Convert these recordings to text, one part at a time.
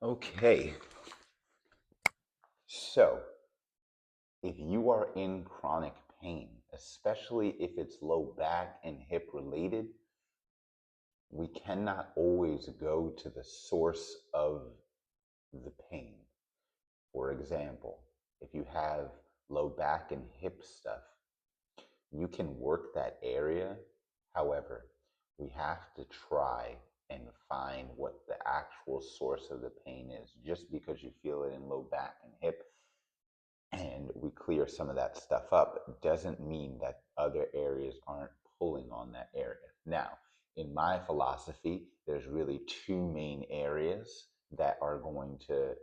Okay, so if you are in chronic pain, especially if it's low back and hip related, we cannot always go to the source of the pain. For example, if you have low back and hip stuff, you can work that area. However, we have to try and find what the actual source of the pain is. Just because you feel it in low back and hip and we clear some of that stuff up doesn't mean that other areas aren't pulling on that area. Now, in my philosophy, there's really two main areas that are going to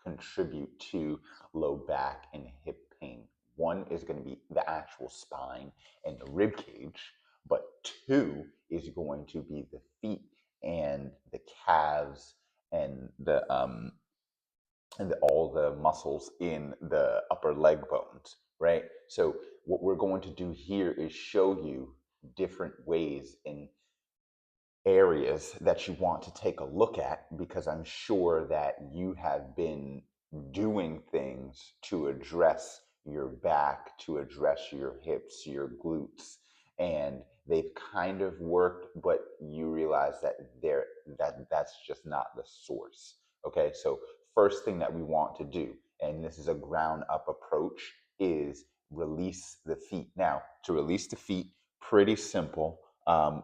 contribute to low back and hip pain. One is going to be the actual spine and the rib cage, but two is going to be the feet and the calves and all the muscles in the upper leg bones, right? So what we're going to do here is show you different ways and areas that you want to take a look at, because I'm sure that you have been doing things to address your back, to address your hips, your glutes, and they've kind of worked, but you realize that that's just not the source. Okay, so first thing that we want to do, and this is a ground up approach, is release the feet. Now, to release the feet, pretty simple.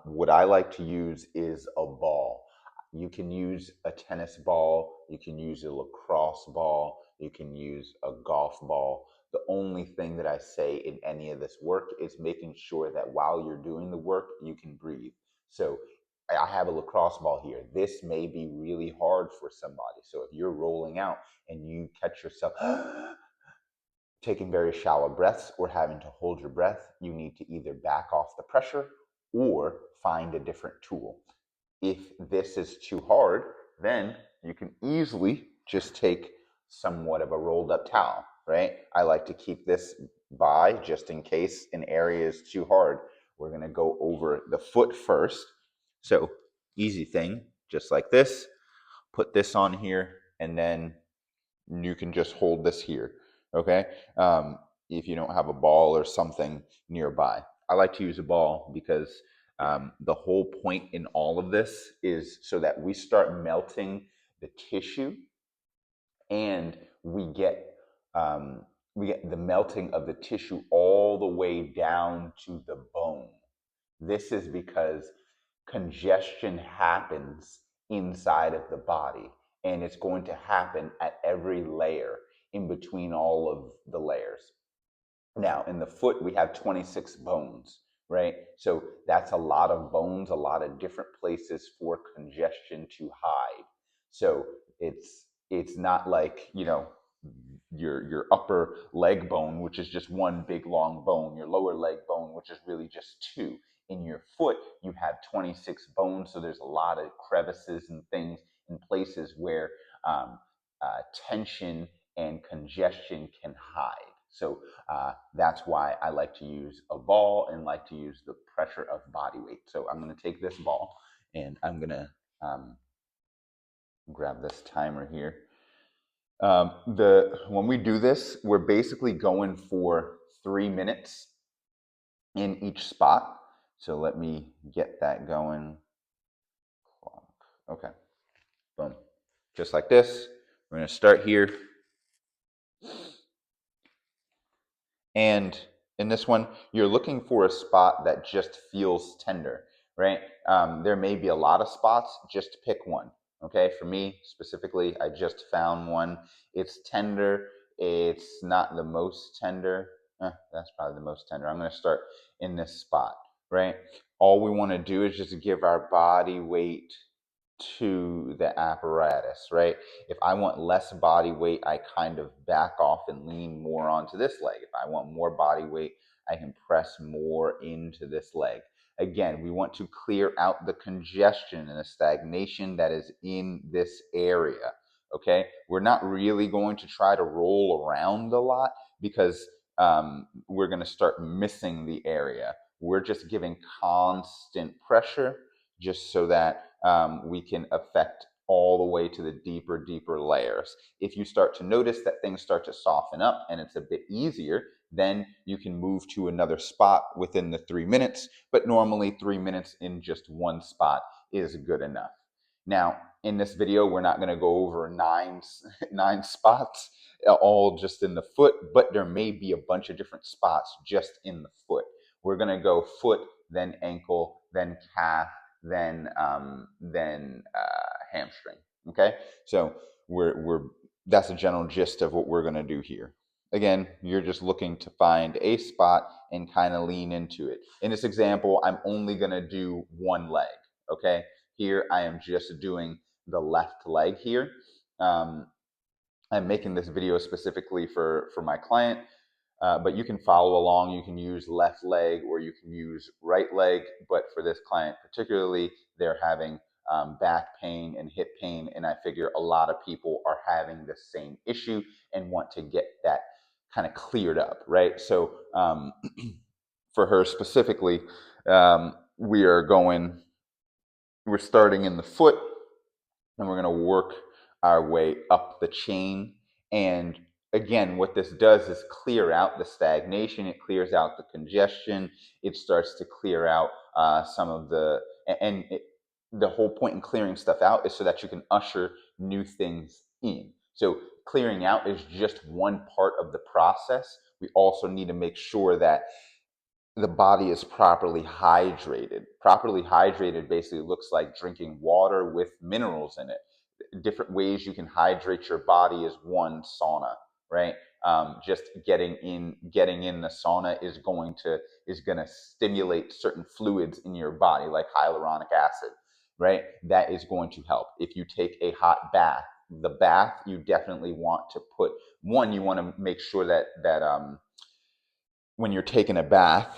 What I like to use is a ball. You can use a tennis ball, you can use a lacrosse ball, you can use a golf ball. The only thing that I say in any of this work is making sure that while you're doing the work, you can breathe. So I have a lacrosse ball here. This may be really hard for somebody. So if you're rolling out and you catch yourself taking very shallow breaths or having to hold your breath, you need to either back off the pressure or find a different tool. If this is too hard, then you can easily just take somewhat of a rolled up towel, right? I like to keep this by just in case an area is too hard. We're going to go over the foot first. So, easy thing, just like this. Put this on here, and then you can just hold this here. Okay. If you don't have a ball or something nearby, I like to use a ball because the whole point in all of this is so that we start melting the tissue, and um, we get the melting of the tissue all the way down to the bone. This is because congestion happens inside of the body, and it's going to happen at every layer in between all of the layers. Now, in the foot, we have 26 bones, right? So that's a lot of bones, a lot of different places for congestion to hide. So it's not like, your upper leg bone, which is just one big long bone, your lower leg bone, which is really just two. In your foot, you have 26 bones, so there's a lot of crevices and things in places where um, tension and congestion can hide. So that's why I like to use a ball and like to use the pressure of body weight. So I'm going to take this ball and I'm going to grab this timer here. The when we do this, we're basically going for 3 minutes in each spot. So let me get that going. Okay, boom, just like this. We're going to start here. And in this one, you're looking for a spot that just feels tender, right? There may be a lot of spots, just pick one. Okay, for me specifically, I just found one. It's tender. It's not the most tender. That's probably the most tender. I'm going to start in this spot, right? All we want to do is just give our body weight to the apparatus, right? If I want less body weight, I kind of back off and lean more onto this leg. If I want more body weight, I can press more into this leg. Again, we want to clear out the congestion and the stagnation that is in this area. Okay, we're not really going to try to roll around a lot because we're going to start missing the area. We're just giving constant pressure just so that we can affect all the way to the deeper layers. If you start to notice that things start to soften up and it's a bit easier, then you can move to another spot within the 3 minutes. But normally 3 minutes in just one spot is good enough. Now, in this video, we're not going to go over nine spots, all just in the foot, but there may be a bunch of different spots just in the foot. We're going to go foot, then ankle, then calf, then hamstring. Okay, so we're that's a general gist of what we're going to do here. Again, you're just looking to find a spot and kind of lean into it. In this example, I'm only going to do one leg. Okay, here I am just doing the left leg here. I'm making this video specifically for my client, but you can follow along. You can use left leg or you can use right leg. But for this client particularly, they're having back pain and hip pain. And I figure a lot of people are having the same issue and want to get that kind of cleared up, right? So for her specifically, we're starting in the foot and we're going to work our way up the chain. And again, what this does is clear out the stagnation. It clears out the congestion. It starts to clear out some of the, the whole point in clearing stuff out is so that you can usher new things in. So clearing out is just one part of the process. We also need to make sure that the body is properly hydrated. Properly hydrated basically looks like drinking water with minerals in it. Different ways you can hydrate your body is one, sauna, right? Just getting in the sauna is going to stimulate certain fluids in your body, like hyaluronic acid, right? That is going to help. If you take a hot bath, the bath you definitely want to put one. You want to make sure that when you're taking a bath,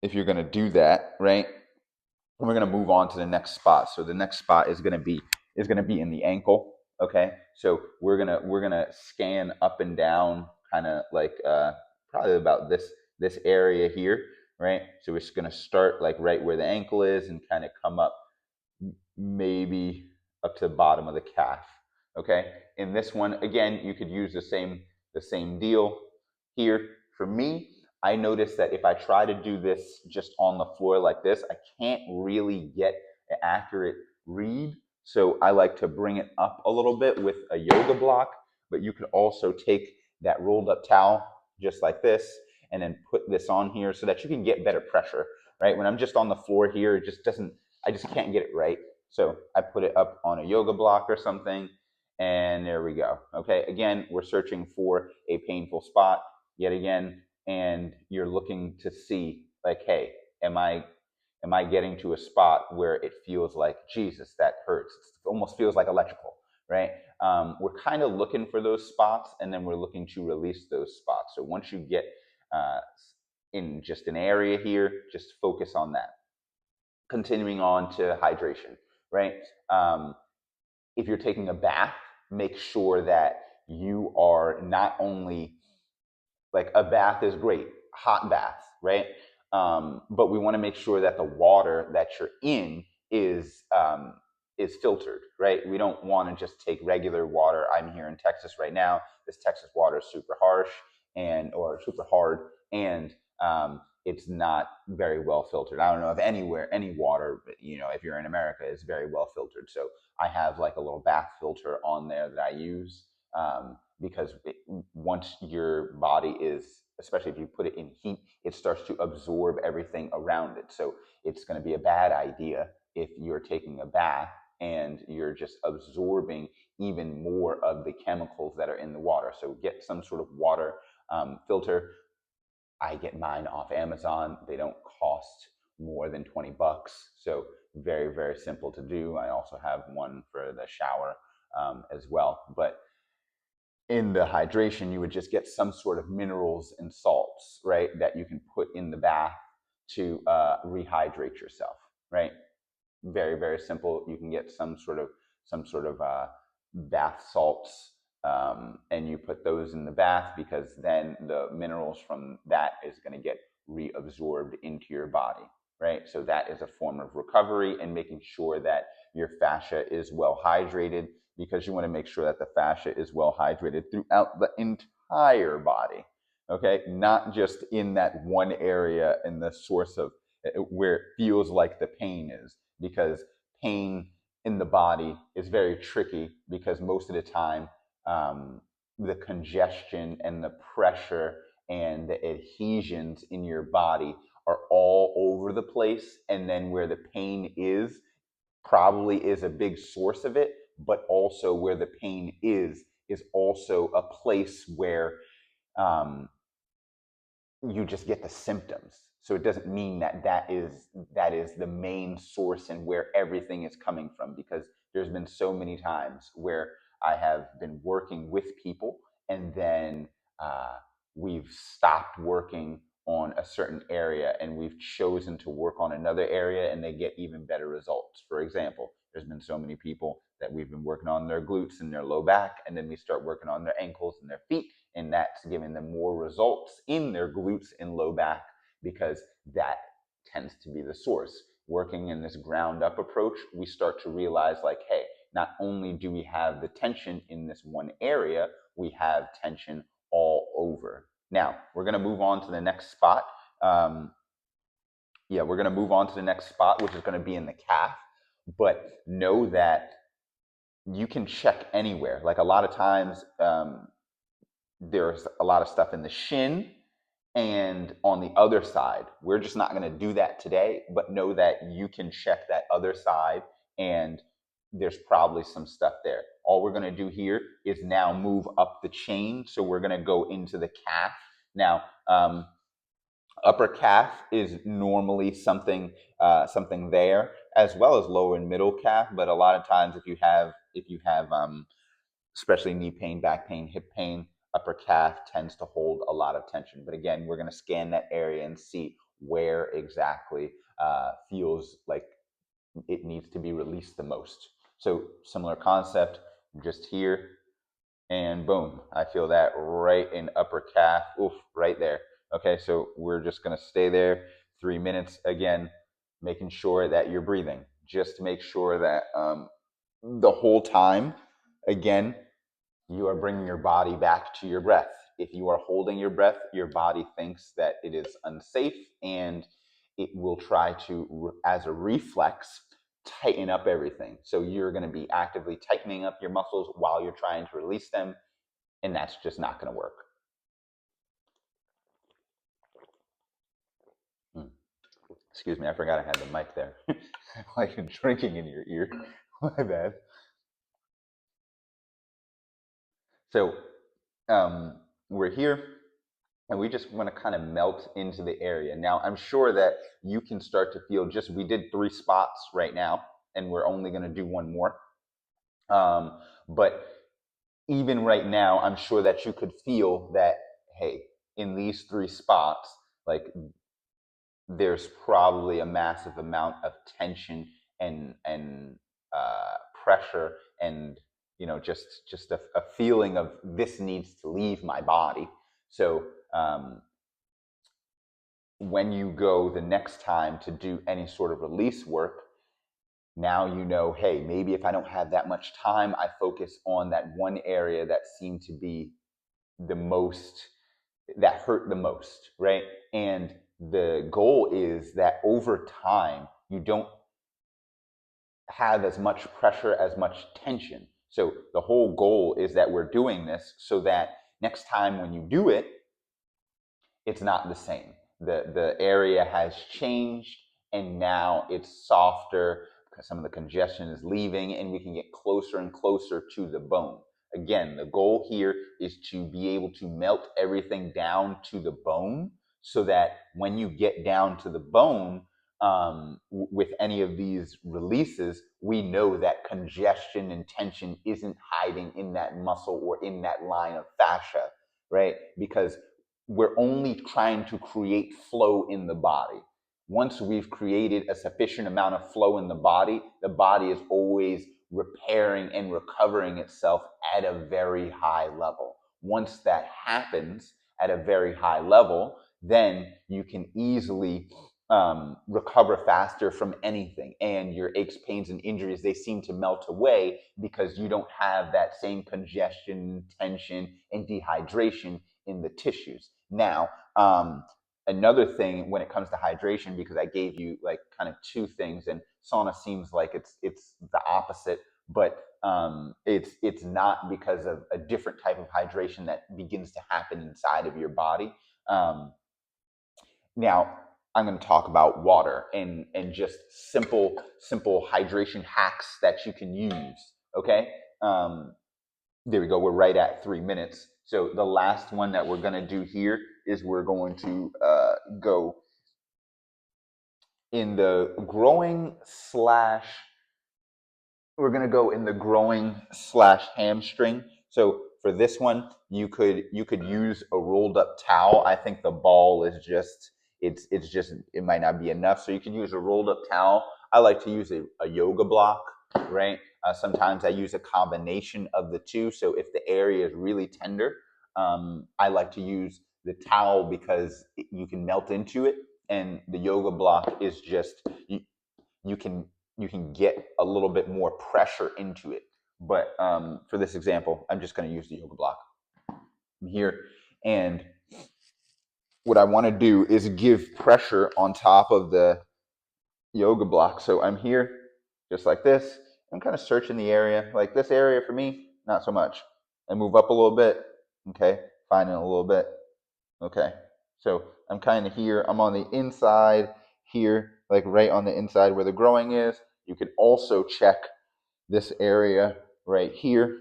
if you're going to do that, right? And we're going to move on to the next spot. So the next spot is going to be in the ankle. Okay, so we're gonna scan up and down, kind of like probably about this area here, right? So we're just gonna start like right where the ankle is and kind of come up, maybe up to the bottom of the calf. Okay, in this one again, you could use the same deal here. For me, I noticed that if I try to do this just on the floor like this, I can't really get an accurate read. So I like to bring it up a little bit with a yoga block, but you could also take that rolled up towel just like this and then put this on here so that you can get better pressure, right? When I'm just on the floor here, it just doesn't, I just can't get it right. So I put it up on a yoga block or something, and there we go. Okay, again, we're searching for a painful spot yet again, and you're looking to see like, hey, am I getting to a spot where it feels like, Jesus, that hurts? It almost feels like electrical, right? We're kind of looking for those spots, and then we're looking to release those spots. So once you get in just an area here, just focus on that. Continuing on to hydration, right? If you're taking a bath, make sure that you are not only, like, a bath is great, hot bath, right? But we want to make sure that the water that you're in is filtered, right? We don't want to just take regular water. I'm here in Texas right now. This Texas water is super harsh or super hard, and it's not very well filtered. I don't know if any water, if you're in America, is very well filtered. So I have like a little bath filter on there that I use. Because once your body is, especially if you put it in heat, it starts to absorb everything around it. So it's going to be a bad idea if you're taking a bath and you're just absorbing even more of the chemicals that are in the water. So get some sort of water filter. I get mine off Amazon. They don't cost more than $20. So very, very simple to do. I also have one for the shower as well. But in the hydration, you would just get some sort of minerals and salts, right, that you can put in the bath to rehydrate yourself, right? Very, very simple. You can get some sort of bath salts, and you put those in the bath, because then the minerals from that is going to get reabsorbed into your body, right? So that is a form of recovery and making sure that your fascia is well hydrated, because you want to make sure that the fascia is well hydrated throughout the entire body, okay? Not just in that one area in the source of where it feels like the pain is, because pain in the body is very tricky, because most of the time the congestion and the pressure and the adhesions in your body are all over the place, and then where the pain is probably is a big source of it, but also where the pain is also a place where um, you just get the symptoms. So it doesn't mean that that is the main source and where everything is coming from, because there's been so many times where I have been working with people, and then uh, we've stopped working on a certain area and we've chosen to work on another area, and they get even better results. For example, there's been so many people that we've been working on their glutes and their low back, and then we start working on their ankles and their feet, and that's giving them more results in their glutes and low back, because that tends to be the source. Working in this ground up approach, we start to realize, like, hey, not only do we have the tension in this one area, we have tension all over. Now we're going to move on to the next spot. We're going to move on to the next spot, which is going to be in the calf. But know that you can check anywhere. Like, a lot of times, there's a lot of stuff in the shin and on the other side. We're just not going to do that today, but know that you can check that other side, and there's probably some stuff there. All we're going to do here is now move up the chain. So we're going to go into the calf. Now, upper calf is normally something there, as well as lower and middle calf. But a lot of times, if you have especially knee pain, back pain, hip pain, upper calf tends to hold a lot of tension. But again, we're going to scan that area and see where exactly feels like it needs to be released the most. So similar concept, just here, and boom, I feel that right in upper calf. Oof, right there. Okay, so we're just going to stay there 3 minutes. Again, making sure that you're breathing. Just make sure that the whole time, again, you are bringing your body back to your breath. If you are holding your breath, your body thinks that it is unsafe, and it will try to, as a reflex, tighten up everything. So you're going to be actively tightening up your muscles while you're trying to release them, and that's just not going to work. Excuse me, I forgot I had the mic there. Like drinking in your ear. My bad. So we're here, and we just want to kind of melt into the area. Now, I'm sure that you can start to feel, we did 3 spots right now, and we're only going to do one more. But even right now, I'm sure that you could feel that, hey, in these 3 spots, like, there's probably a massive amount of tension and pressure, and just a feeling of this needs to leave my body. So when you go the next time to do any sort of release work, now you know, hey, maybe if I don't have that much time, I focus on that one area that seemed to be the most, that hurt the most, right? And the goal is that over time, you don't have as much pressure, as much tension. So the whole goal is that we're doing this so that next time when you do it, it's not the same. The area has changed, and now it's softer because some of the congestion is leaving, and we can get closer and closer to the bone. Again, the goal here is to be able to melt everything down to the bone, so that when you get down to the bone, with any of these releases, we know that congestion and tension isn't hiding in that muscle or in that line of fascia, right? Because we're only trying to create flow in the body. Once we've created a sufficient amount of flow in the body is always repairing and recovering itself at a very high level. Once that happens at a very high level, then you can easily recover faster from anything, and your aches, pains, and injuries, they seem to melt away because you don't have that same congestion, tension, and dehydration in the tissues. Now, another thing when it comes to hydration, because I gave you like kind of two things, and sauna seems like it's the opposite, but it's not, because of a different type of hydration that begins to happen inside of your body. um, Now, I'm going to talk about water and just simple hydration hacks that you can use. Okay, there we go. We're right at 3 minutes. So the last one that we're going to do here is we're going to go in the growing slash we're going to go in the growing slash hamstring. So for this one, you could use a rolled up towel. I think the ball is just it's just it might not be enough. So you can use a rolled up towel. I like to use a yoga block, right? Sometimes I use a combination of the two. So if the area is really tender, I like to use the towel because you can melt into it, and the yoga block is just you can you can get a little bit more pressure into it. But for this example, I'm just going to use the yoga block. I'm here, and what I want to do is give pressure on top of the yoga block. So I'm here, just like this. I'm kind of searching the area. Like this area for me, not so much. I move up a little bit. Okay, finding a little bit. Okay, so I'm kind of here. I'm on the inside here, like right on the inside where the growing is. You can also check this area right here,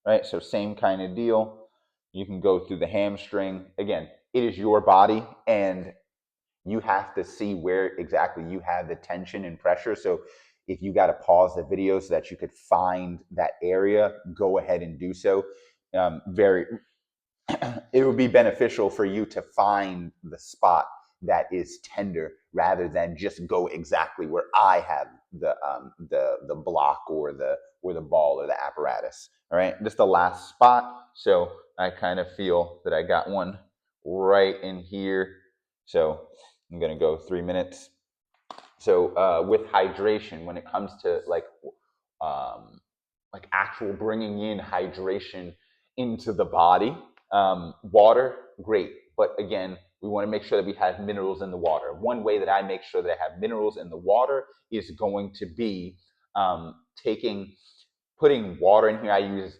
right? So same kind of deal. You can go through the hamstring. Again, it is your body, and you have to see where exactly you have the tension and pressure. So if you got to pause the video so that you could find that area, go ahead and do so. Very it would be beneficial for you to find the spot that is tender rather than just go exactly where I have the block or the ball or the apparatus. All right, just the last spot. So I kind of feel that I got one right in here. So I'm gonna go 3 minutes. So with hydration, when it comes to um, like actual bringing in hydration into the body, water, great. But again, we want to make sure that we have minerals in the water. One way that I make sure that I have minerals in the water is going to be taking putting water in here. I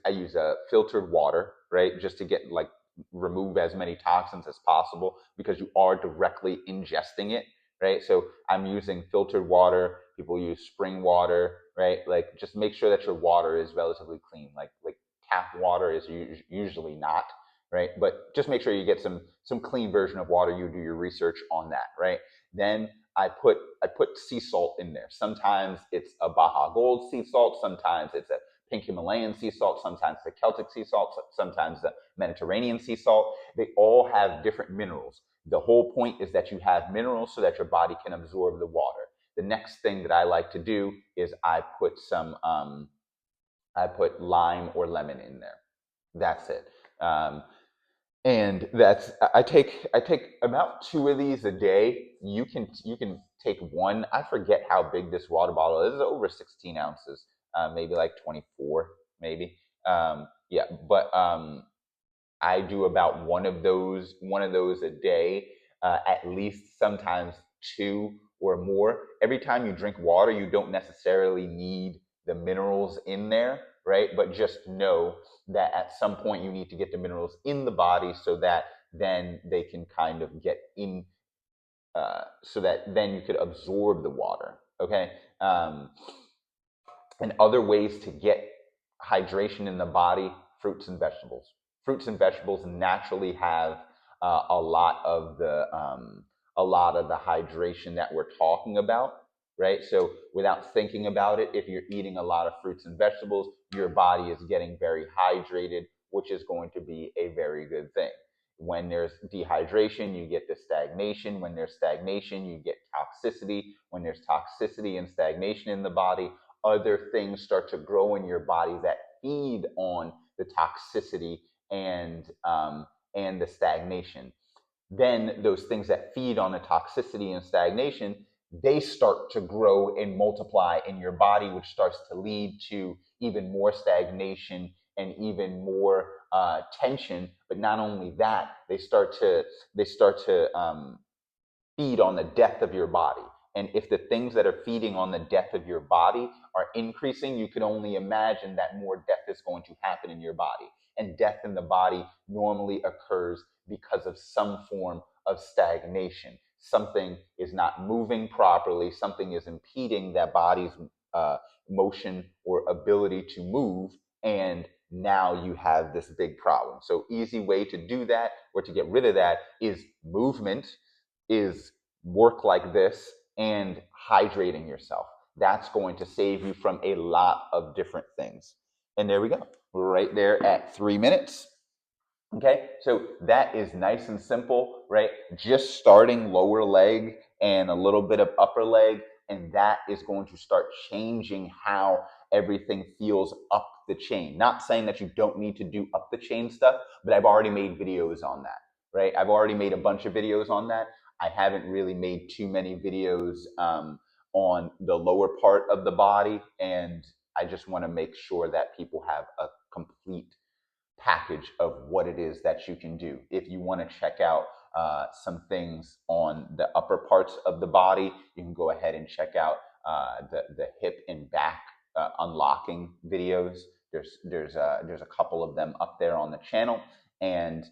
use a filtered water, right, just to get like remove as many toxins as possible because you are directly ingesting it, right? So I'm using filtered water. People use spring water, right? Like just make sure that your water is relatively clean. Like tap water is usually not, right? But just make sure you get some clean version of water. You do your research on that, right? Then I put sea salt in there. Sometimes it's a Baja Gold sea salt. Sometimes it's a pink Himalayan sea salt. Sometimes the Celtic sea salt. Sometimes the Mediterranean sea salt. They all have different minerals. The whole point is that you have minerals so that your body can absorb the water. The next thing that I like to do is I put lime or lemon in there. That's it. And that's I take about two of these a day. You can take one. I forget how big this water bottle is. It's over 16 ounces, maybe like 24, maybe. Yeah, but I do about one of those a day, at least sometimes two or more. Every time you drink water, you don't necessarily need the minerals in there, right? But just know that at some point you need to get the minerals in the body so that then they can kind of get in, so that then you could absorb the water. Okay. And other ways to get hydration in the body: fruits and vegetables. Fruits and vegetables naturally have a lot of the hydration that we're talking about, right? So without thinking about it, if you're eating a lot of fruits and vegetables, your body is getting very hydrated, which is going to be a very good thing. When there's dehydration, you get the stagnation. When there's stagnation, you get toxicity. When there's toxicity and stagnation in the body, other things start to grow in your body that feed on the toxicity and the stagnation. then those things that feed on the toxicity and stagnation, they start to grow and multiply in your body, which starts to lead to even more stagnation and even more tension. But not only that, they start to feed on the death of your body. And if the things that are feeding on the death of your body are increasing, you can only imagine that more death is going to happen in your body. And death in the body normally occurs because of some form of stagnation. Something is not moving properly, something is impeding that body's uh, motion or ability to move, and now you have this big problem. So, easy way to do that or to get rid of that is movement, is work like this, and hydrating yourself. That's going to save you from a lot of different things. And there we go. We're right there at 3 minutes. Okay, so that is nice and simple, right? Just starting lower leg and a little bit of upper leg, and that is going to start changing how everything feels up the chain. Not saying that you don't need to do up the chain stuff, but I've already made videos on that, right? I've already made a bunch of videos on that. I haven't really made too many videos on the lower part of the body, and I just want to make sure that people have a complete package of what it is that you can do. If you want to check out some things on the upper parts of the body, you can go ahead and check out the hip and back unlocking videos. There's a couple of them up there on the channel, and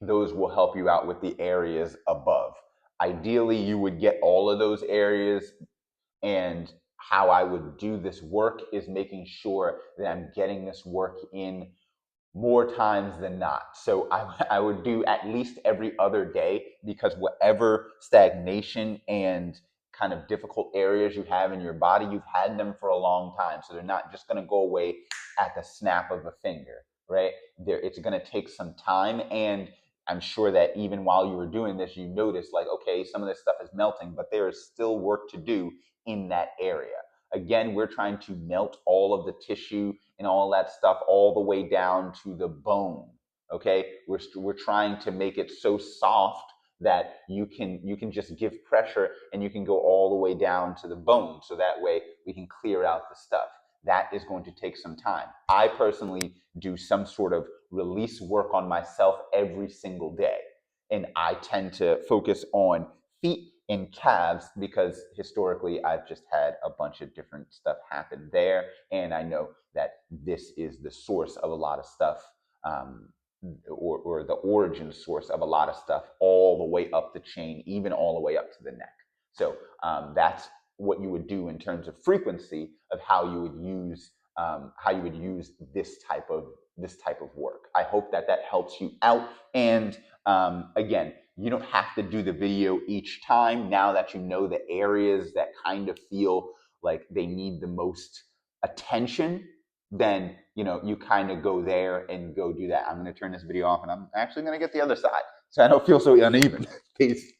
those will help you out with the areas above. Ideally, you would get all of those areas, and how I would do this work is making sure that I'm getting this work in more times than not. So I would do at least every other day, because whatever stagnation and kind of difficult areas you have in your body, you've had them for a long time. So they're not just going to go away at the snap of a finger, right? It's going to take some time. And I'm sure that even while you were doing this, you noticed like, okay, some of this stuff is melting, but there is still work to do in that area. Again, we're trying to melt all of the tissue and all that stuff all the way down to the bone. Okay, we're trying to make it so soft that you can just give pressure and you can go all the way down to the bone, so that way we can clear out the stuff. That is going to take some time. I personally do some sort of release work on myself every single day, and I tend to focus on feet and calves because historically I've just had a bunch of different stuff happen there, and I know that this is the source of a lot of stuff, or the origin source of a lot of stuff, all the way up the chain, even all the way up to the neck. So that's what you would do in terms of frequency of how you would use this type of work. I hope that helps you out. And again, you don't have to do the video each time. Now that you know the areas that kind of feel like they need the most attention, then you kind of go there and go do that. I'm going to turn this video off, and I'm actually going to get the other side so I don't feel so uneven. Peace.